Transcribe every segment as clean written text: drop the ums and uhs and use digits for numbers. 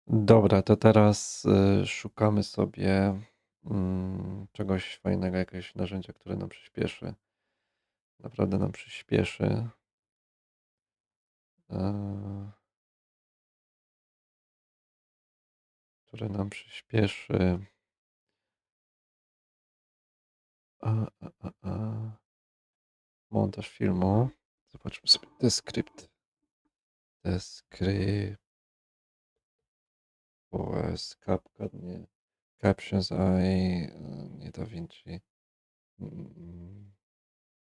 Dobra, to teraz szukamy sobie czegoś fajnego, jakiegoś narzędzia, które nam przyspieszy. Naprawdę nam przyspieszy. e, Które nam przyspieszy. A, a. Montaż filmu. Zobaczmy sobie deskrypt. Deskrypt. OS, CapCut, nie. Captions AI, nie Da Vinci. Mm,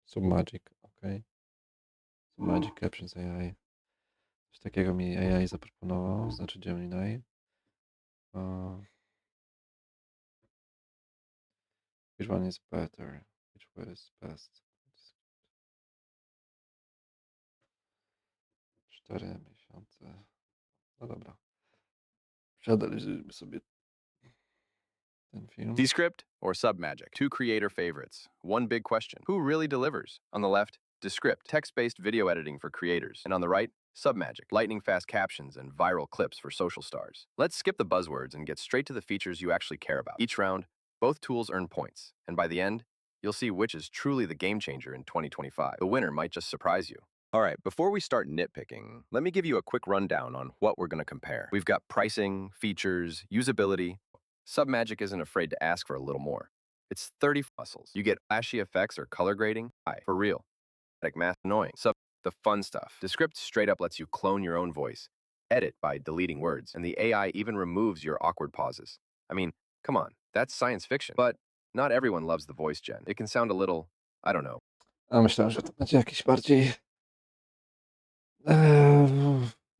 Submagic, ok. Submagic Captions AI. Coś takiego mi AI zaproponował, znaczy Gemini. Which one is better? Which one is best? 4 miesiące. No dobra. Przeanalizujmy sobie ten film. Descript or Submagic, two creator favorites. One big question: who really delivers? On the left, Descript, text-based video editing for creators, and on the right, Submagic, lightning-fast captions and viral clips for social stars. Let's skip the buzzwords and get straight to the features you actually care about. Each round, both tools earn points, and by the end, you'll see which is truly the game changer in 2025. The winner might just surprise you. All right, before we start nitpicking, let me give you a quick rundown on what we're going to compare. We've got pricing, features, usability. Submagic isn't afraid to ask for a little more. It's 30 muscles. You get flashy effects or color grading. For real. Like math annoying. The fun stuff. Descript straight up lets you clone your own voice, edit by deleting words, and the AI even removes your awkward pauses. I mean, come on, that's science fiction. But not everyone loves the voice gen. It can sound a little, I don't know. A myślałem, że to będzie jakiś bardziej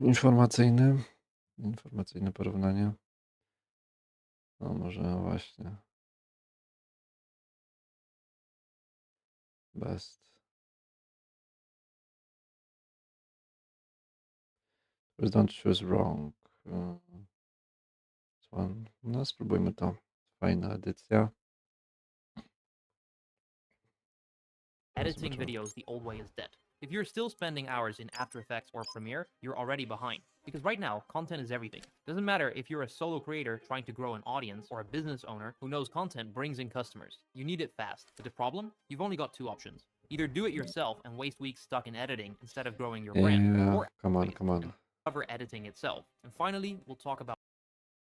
informacyjny. Informacyjne porównanie. No może właśnie. Best. Please don't choose wrong. This one. No spróbujmy to. Fajna edycja. Editing videos the old way is dead. If you're still spending hours in After Effects or Premiere, you're already behind. Because right now, content is everything. Doesn't matter if you're a solo creator trying to grow an audience or a business owner who knows content brings in customers. You need it fast. But the problem? You've only got two options. Either do it yourself and waste weeks stuck in editing instead of growing your brand, Yeah, or come on, it come on. and cover editing itself. And finally, we'll talk about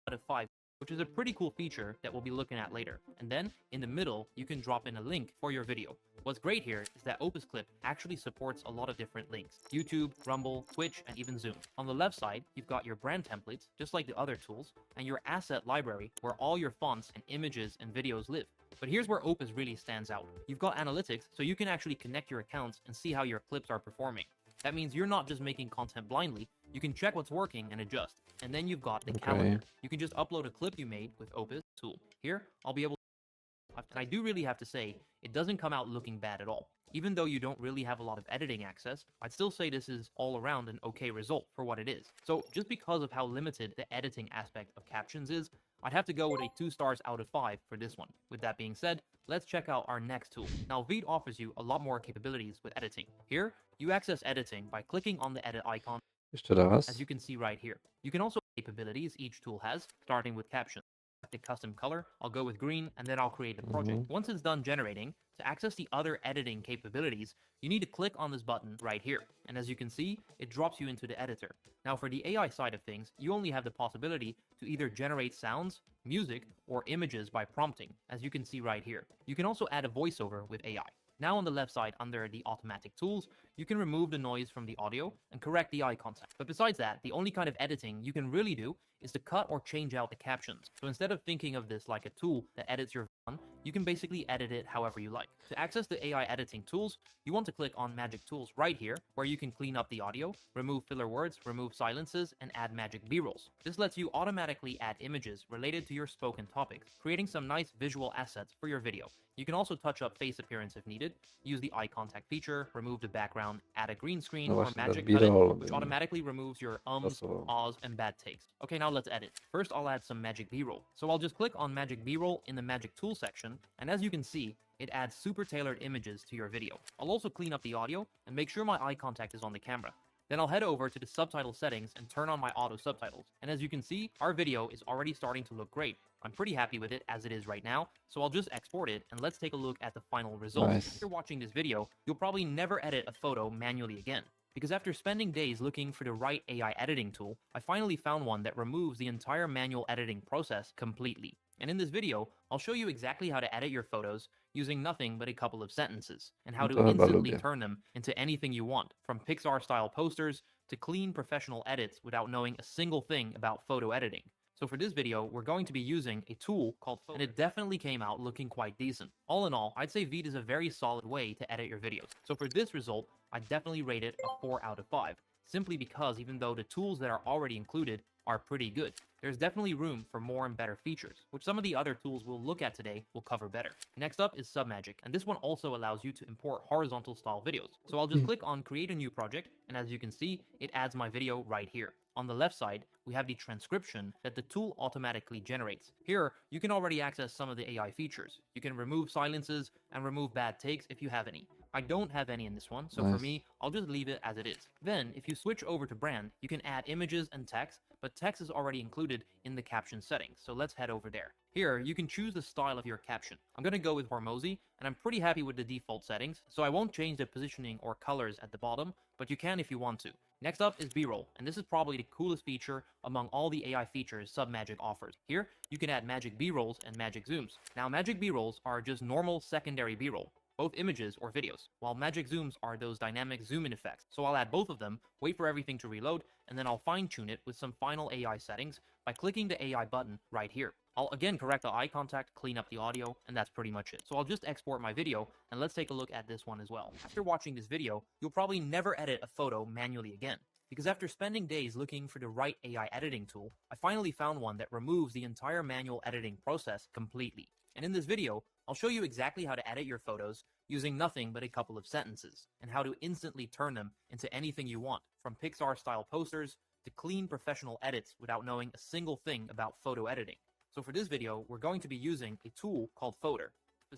out of 5, which is a pretty cool feature that we'll be looking at later. And then, in the middle, you can drop in a link for your video. What's great here is that Opus Clip actually supports a lot of different links: YouTube, Rumble, Twitch, and even Zoom. On the left side, you've got your brand templates, just like the other tools, and your asset library, where all your fonts and images and videos live. But here's where Opus really stands out. You've got analytics, so you can actually connect your accounts and see how your clips are performing. That means you're not just making content blindly, you can check what's working and adjust. And then you've got the calendar. You can just upload a clip you made with Opus tool. Here, I'll be able to, and I do really have to say, it doesn't come out looking bad at all. Even though you don't really have a lot of editing access, I'd still say this is all around an okay result for what it is. So just because of how limited the editing aspect of captions is, I'd have to go with a 2 stars out of 5 for this one. With that being said, let's check out our next tool. Now, Veed offers you a lot more capabilities with editing. Here, you access editing by clicking on the edit icon, Jeszcze raz. as you can see right here. You can also capabilities each tool has, starting with captions. The custom color, I'll go with green, and then I'll create a project. Once it's done generating, to access the other editing capabilities, you need to click on this button right here. And as you can see, it drops you into the editor. Now for the AI side of things, you only have the possibility to either generate sounds, music, or images by prompting, as you can see right here. You can also add a voiceover with AI. Now on the left side under the automatic tools, you can remove the noise from the audio and correct the eye contact. But besides that, the only kind of editing you can really do is to cut or change out the captions. So instead of thinking of this like a tool that edits your video, you can basically edit it however you like. To access the AI editing tools, you want to click on Magic Tools right here, where you can clean up the audio, remove filler words, remove silences, and add magic B-rolls. This lets you automatically add images related to your spoken topics, creating some nice visual assets for your video. You can also touch up face appearance if needed, use the eye contact feature, remove the background, add a green screen, No or właśnie, magic ten cut it, B-roll which bym automatically removes your ums, pasował. ahs, and bad takes. Okay, now let's edit. First, I'll add some magic B-roll. So I'll just click on magic B-roll in the magic tool section, and as you can see, it adds super tailored images to your video. I'll also clean up the audio and make sure my eye contact is on the camera. Then I'll head over to the subtitle settings and turn on my auto subtitles. And as you can see, our video is already starting to look great. I'm pretty happy with it as it is right now, so I'll just export it and let's take a look at the final result. Nice. After watching this video, you'll probably never edit a photo manually again. Because after spending days looking for the right AI editing tool, I finally found one that removes the entire manual editing process completely. And in this video, I'll show you exactly how to edit your photos using nothing but a couple of sentences, and how to To chyba instantly lubię. turn them into anything you want, from Pixar-style posters to clean professional edits without knowing a single thing about photo editing. So for this video, we're going to be using a tool called Photo, and it definitely came out looking quite decent. All in all, I'd say Veed is a very solid way to edit your videos. So for this result, I'd definitely rate it a 4 out of 5, simply because even though the tools that are already included are pretty good, there's definitely room for more and better features, which some of the other tools we'll look at today will cover better. Next up is Submagic, and this one also allows you to import horizontal style videos. So I'll just click on create a new project, and as you can see, it adds my video right here. On the left side, we have the transcription that the tool automatically generates. Here, you can already access some of the AI features. You can remove silences and remove bad takes if you have any. I don't have any in this one, so for Nice. me, I'll just leave it as it is. Then, if you switch over to brand, you can add images and text, but text is already included in the caption settings, so let's head over there. Here, you can choose the style of your caption. I'm gonna go with Hormozy, and I'm pretty happy with the default settings, so I won't change the positioning or colors at the bottom, but you can if you want to. Next up is B-roll, and this is probably the coolest feature among all the AI features Submagic offers. Here, you can add magic B-rolls and magic zooms. Now, magic B-rolls are just normal secondary B-roll, both images or videos, while magic zooms are those dynamic zoom-in effects. So I'll add both of them, wait for everything to reload, and then I'll fine-tune it with some final AI settings by clicking the AI button right here. I'll again correct the eye contact, clean up the audio, and that's pretty much it. So I'll just export my video, and let's take a look at this one as well. After watching this video, you'll probably never edit a photo manually again. Because after spending days looking for the right AI editing tool, I finally found one that removes the entire manual editing process completely. And in this video, I'll show you exactly how to edit your photos using nothing but a couple of sentences, and how to instantly turn them into anything you want, from Pixar-style posters to clean professional edits without knowing a single thing about photo editing. So for this video, we're going to be using a tool called Photo,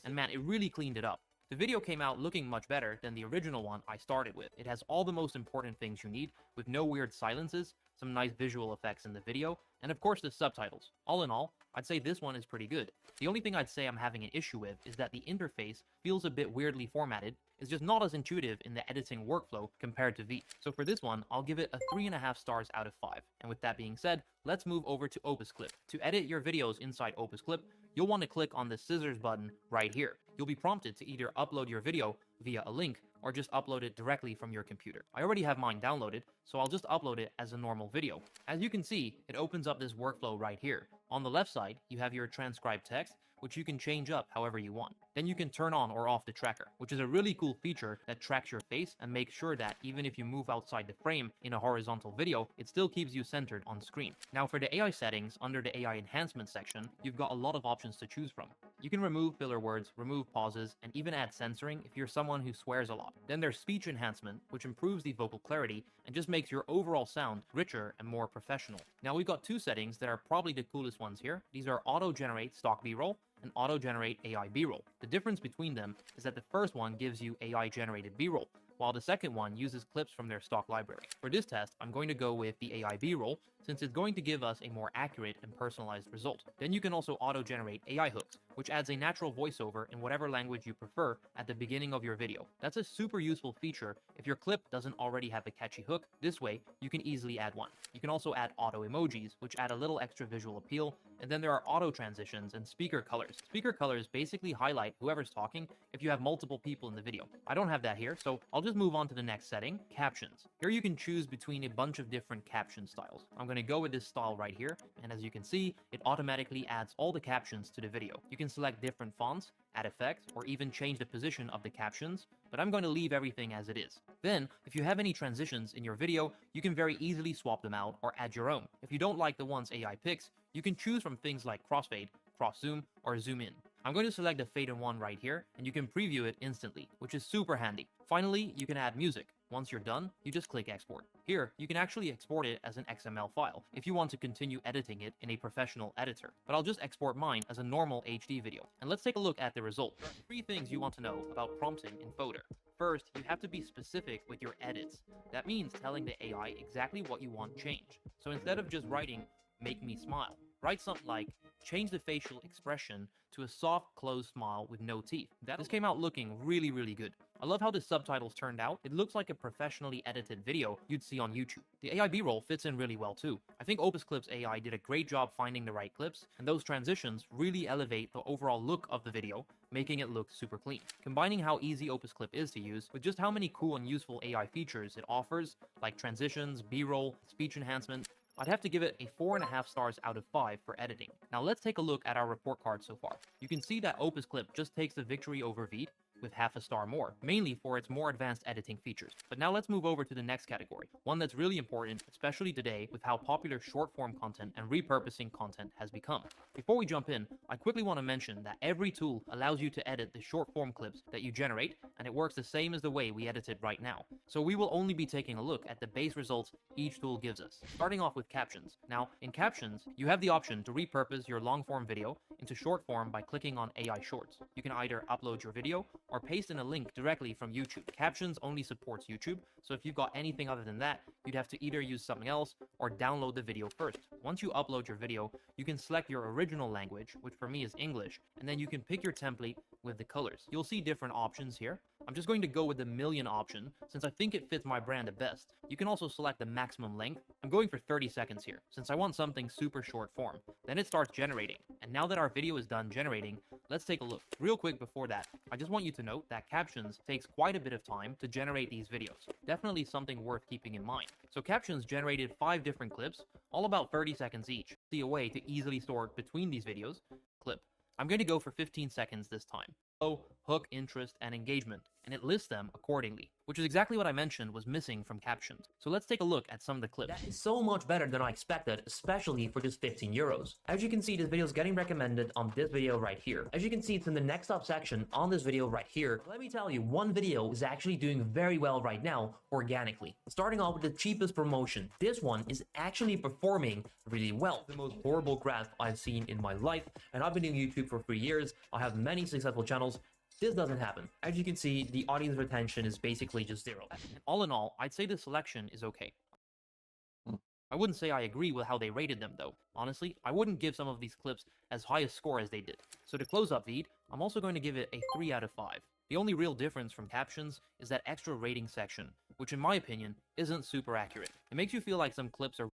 and man, it really cleaned it up. The video came out looking much better than the original one I started with. It has all the most important things you need, with no weird silences, some nice visual effects in the video, and of course the subtitles. All in all, I'd say this one is pretty good. The only thing I'd say I'm having an issue with is that the interface feels a bit weirdly formatted. It's just not as intuitive in the editing workflow compared to Veed. So for this one, I'll give it a 3.5 stars out of 5. And with that being said, let's move over to Opus Clip. To edit your videos inside Opus Clip, you'll want to click on the scissors button right here. You'll be prompted to either upload your video via a link or just upload it directly from your computer. I already have mine downloaded, so I'll just upload it as a normal video. As you can see, it opens up this workflow right here. On the left side, you have your transcribed text, which you can change up however you want. Then you can turn on or off the tracker, which is a really cool feature that tracks your face and makes sure that even if you move outside the frame in a horizontal video, it still keeps you centered on screen. Now for the AI settings, under the AI enhancement section, you've got a lot of options to choose from. You can remove filler words, remove pauses, and even add censoring if you're someone who swears a lot. Then there's speech enhancement, which improves the vocal clarity and just makes your overall sound richer and more professional. Now we've got two settings that are probably the coolest ones here. These are auto-generate stock B-roll and auto-generate AI B-roll. The difference between them is that the first one gives you AI-generated B-roll, while the second one uses clips from their stock library. For this test, I'm going to go with the AI B-roll, since it's going to give us a more accurate and personalized result. Then you can also auto-generate AI hooks, which adds a natural voiceover in whatever language you prefer at the beginning of your video. That's a super useful feature if your clip doesn't already have a catchy hook. This way, you can easily add one. You can also add auto emojis, which add a little extra visual appeal, and then there are auto transitions and speaker colors. Speaker colors basically highlight whoever's talking if you have multiple people in the video. I don't have that here, so I'll just move on to the next setting, captions. Here you can choose between a bunch of different caption styles. I'm going to go with this style right here, and as you can see, it automatically adds all the captions to the video. You can select different fonts, add effects, or even change the position of the captions, but I'm going to leave everything as it is. Then, if you have any transitions in your video, you can very easily swap them out or add your own. If you don't like the ones AI picks, you can choose from things like crossfade, cross zoom, or zoom in. I'm going to select the fade in one right here, and you can preview it instantly, which is super handy. Finally, you can add music. Once you're done, you just click export. Here, you can actually export it as an XML file if you want to continue editing it in a professional editor, but I'll just export mine as a normal HD video. And let's take a look at the result. There are 3 things you want to know about prompting in Photo. first, you have to be specific with your edits. That means telling the AI exactly what you want changed. So instead of just writing, make me smile, write something like, change the facial expression to a soft, closed smile with no teeth. This came out looking really, really good. I love how the subtitles turned out. It looks like a professionally edited video you'd see on YouTube. The AI B-roll fits in really well too. I think Opus Clip's AI did a great job finding the right clips, and those transitions really elevate the overall look of the video, making it look super clean. Combining how easy Opus Clip is to use with just how many cool and useful AI features it offers, like transitions, B-roll, speech enhancement, I'd have to give it a 4.5 stars out of 5 for editing. Now let's take a look at our report card so far. You can see that Opus Clip just takes the victory over Veed with half a star more, mainly for its more advanced editing features. But now let's move over to the next category, one that's really important, especially today with how popular short-form content and repurposing content has become. Before we jump in, I quickly want to mention that every tool allows you to edit the short-form clips that you generate, and it works the same as the way we edit it right now. So we will only be taking a look at the base results each tool gives us, starting off with captions. Now, in captions, you have the option to repurpose your long-form video into short form by clicking on AI Shorts. You can either upload your video or paste in a link directly from YouTube. Captions only supports YouTube, so if you've got anything other than that, you'd have to either use something else or download the video first. Once you upload your video, you can select your original language, which for me is English, and then you can pick your template with the colors. You'll see different options here. I'm just going to go with the million option since I think it fits my brand the best. You can also select the maximum length. I'm going for 30 seconds here since I want something super short form. Then it starts generating. And now that our video is done generating, let's take a look. Real quick before that, I just want you to note that captions takes quite a bit of time to generate these videos. Definitely something worth keeping in mind. So captions generated 5 different clips, all about 30 seconds each. See a way to easily sort between these videos. Clip. I'm going to go for 15 seconds this time. Hook, interest, and engagement, and it lists them accordingly, which is exactly what I mentioned was missing from captions. So let's take a look at some of the clips. That is so much better than I expected, especially for just 15 euros. As you can see, this video is getting recommended on this video right here. As you can see, it's in the next up section on this video right here. Let me tell you, one video is actually doing very well right now, organically. Starting off with the cheapest promotion, this one is actually performing really well. The most horrible graph I've seen in my life, and I've been doing YouTube for 3 years. I have many successful channels. This doesn't happen. As you can see, the audience retention is basically just 0. All in all, I'd say the selection is okay. I wouldn't say I agree with how they rated them though. Honestly, I wouldn't give some of these clips as high a score as they did. So to close up Veed, I'm also going to give it a 3 out of 5. The only real difference from captions is that extra rating section, which in my opinion isn't super accurate. It makes you feel like some clips are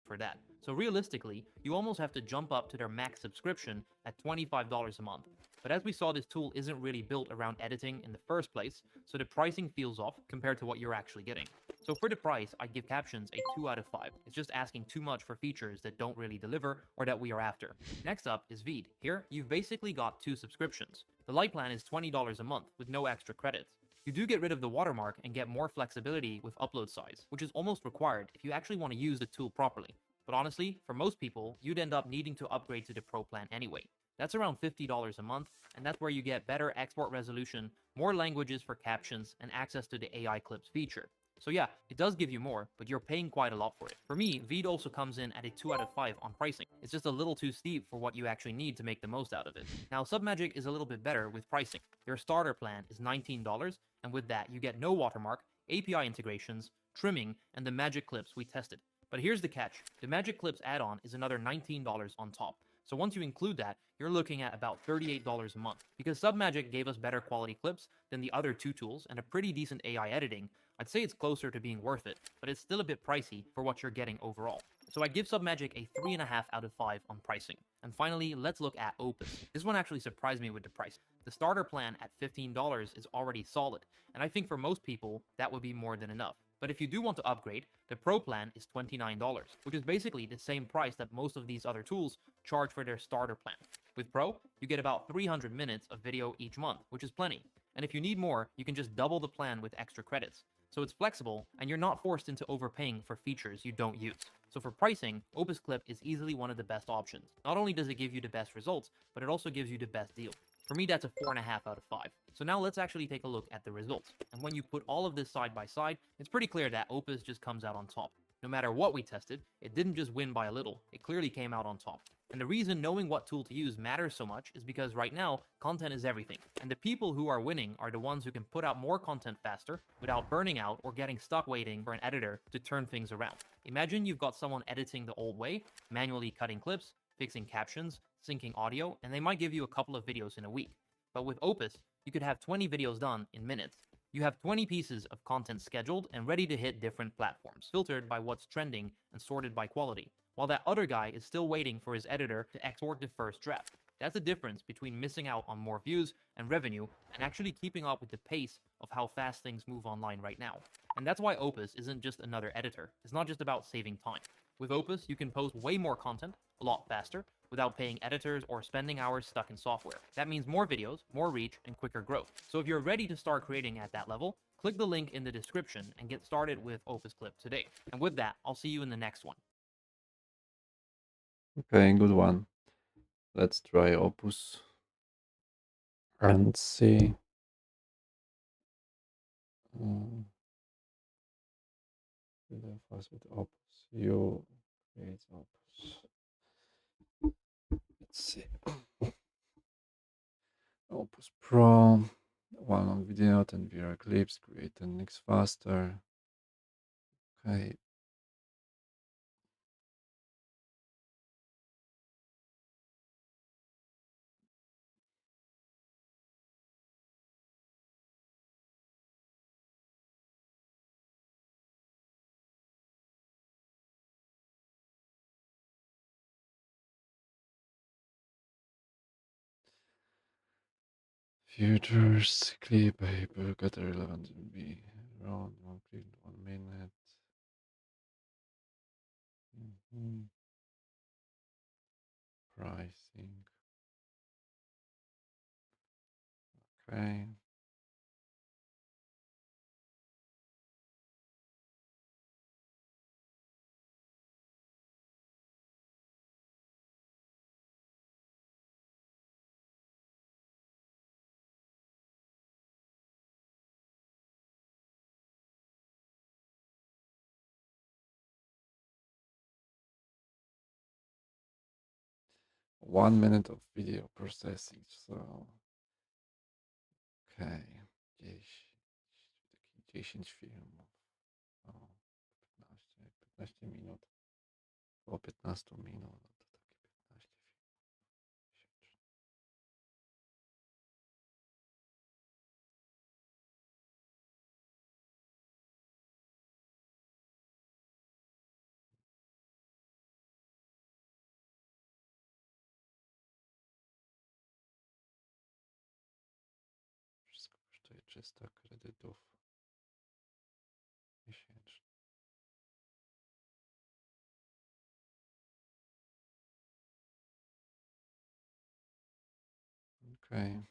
for that. So realistically, you almost have to jump up to their max subscription at $25 a month. But as we saw, this tool isn't really built around editing in the first place, so the pricing feels off compared to what you're actually getting. So for the price, I'd give captions a 2 out of 5. It's just asking too much for features that don't really deliver or that we are after. Next up is Veed. Here, you've basically got 2 subscriptions. The light plan is $20 a month with no extra credits. You do get rid of the watermark and get more flexibility with upload size, which is almost required if you actually want to use the tool properly. But honestly, for most people, you'd end up needing to upgrade to the Pro plan anyway. That's around $50 a month, and that's where you get better export resolution, more languages for captions, and access to the AI clips feature. So yeah, it does give you more, but you're paying quite a lot for it. For me, Veed also comes in at a 2 out of 5 on pricing. It's just a little too steep for what you actually need to make the most out of it. Now, Submagic is a little bit better with pricing. Their starter plan is $19, and with that, you get no watermark, API integrations, trimming, and the magic clips we tested. But here's the catch. The Magic Clips add-on is another $19 on top. So once you include that, you're looking at about $38 a month. Because Submagic gave us better quality clips than the other 2 tools and a pretty decent AI editing, I'd say it's closer to being worth it, but it's still a bit pricey for what you're getting overall. So I'd give Submagic a 3.5 out of 5 on pricing. And finally, let's look at Opus. This one actually surprised me with the price. The starter plan at $15 is already solid, and I think for most people, that would be more than enough. But if you do want to upgrade, the Pro plan is $29, which is basically the same price that most of these other tools charge for their starter plan. With Pro, you get about 300 minutes of video each month, which is plenty. And if you need more, you can just double the plan with extra credits. So it's flexible, and you're not forced into overpaying for features you don't use. So for pricing, Opus Clip is easily one of the best options. Not only does it give you the best results, but it also gives you the best deal. For me, that's a 4.5 out of 5. So now let's actually take a look at the results. And when you put all of this side by side, it's pretty clear that Opus just comes out on top. No matter what we tested, it didn't just win by a little, it clearly came out on top. And the reason knowing what tool to use matters so much is because right now, content is everything. And the people who are winning are the ones who can put out more content faster without burning out or getting stuck waiting for an editor to turn things around. Imagine you've got someone editing the old way, manually cutting clips, fixing captions, syncing audio, and they might give you a couple of videos in a week. But with Opus, you could have 20 videos done in minutes. You have 20 pieces of content scheduled and ready to hit different platforms, filtered by what's trending and sorted by quality, while that other guy is still waiting for his editor to export the first draft. That's the difference between missing out on more views and revenue and actually keeping up with the pace of how fast things move online right now. And that's why Opus isn't just another editor. It's not just about saving time. With Opus, you can post way more content, a lot faster, without paying editors or spending hours stuck in software. That means more videos, more reach, and quicker growth. So if you're ready to start creating at that level, click the link in the description and get started with Opus Clip today. And with that, I'll see you in the next one. Okay, good one. Let's try Opus and see. Uh, the first with Opus. You create Opus. Let's see. Opus Pro. One long video, 10 viral clips, create 10x faster. Okay. Futures, clip, paper, get relevant be around 1 click, 1 minute. Pricing. Okay. One minute of video processing. So, okay. 10 filmów. O, 15 minut. Po 15 minut. No to takie 15 filmów. Wszystko kosztuje 300 kredytów miesięcznie. Okay.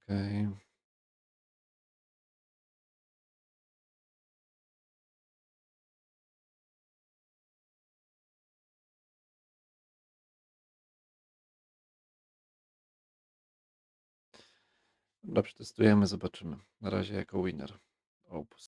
Okay. Dobra, przetestujemy, zobaczymy. Na razie jako winner. Opus.